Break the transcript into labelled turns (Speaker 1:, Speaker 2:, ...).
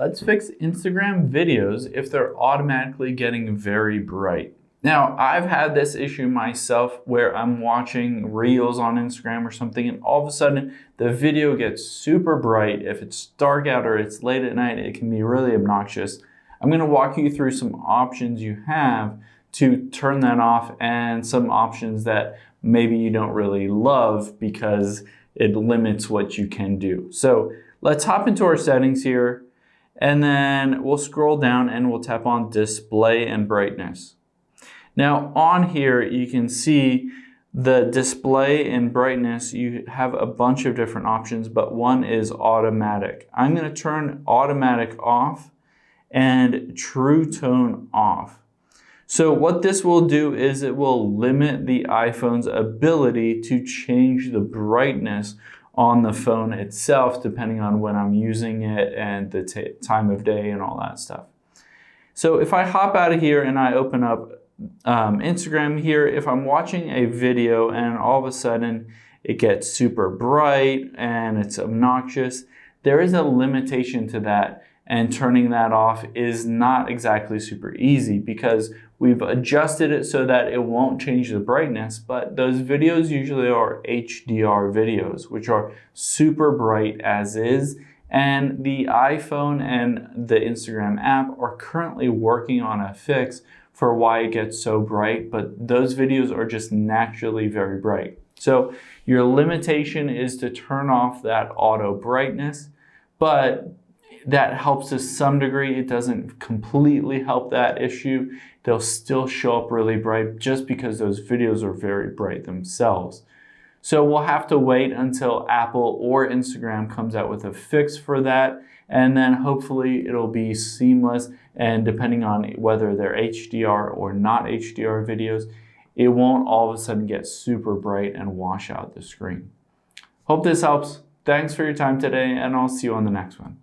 Speaker 1: Let's fix Instagram videos if they're automatically getting very bright. Now, I've had this issue myself where I'm watching Reels on Instagram or something, and all of a sudden the video gets super bright. If it's dark out or it's late at night, it can be really obnoxious. I'm going to walk you through some options you have to turn that off and some options that maybe you don't really love because it limits what you can do. So let's hop into our settings here, and then we'll scroll down and we'll tap on display and brightness. Now on here you can see the display and brightness. You have a bunch of different options, but one is automatic. I'm going to turn automatic off and true tone off. So what this will do is it will limit the iPhone's ability to change the brightness on the phone itself depending on when I'm using it and the time of day and all that stuff. So if I hop out of here and I open up Instagram here, if I'm watching a video and all of a sudden it gets super bright and it's obnoxious, there is a limitation to that, and turning that off is not exactly super easy because we've adjusted it so that it won't change the brightness, but those videos usually are HDR videos, which are super bright as is, and the iPhone and the Instagram app are currently working on a fix for why it gets so bright, but those videos are just naturally very bright. So your limitation is to turn off that auto brightness, but that helps to some degree. It doesn't completely help that issue. They'll still show up really bright just because those videos are very bright themselves. So we'll have to wait until Apple or Instagram comes out with a fix for that, and then hopefully it'll be seamless, and depending on whether they're HDR or not HDR videos, it won't all of a sudden get super bright and wash out the screen. Hope this helps. Thanks for your time today, and I'll see you on the next one.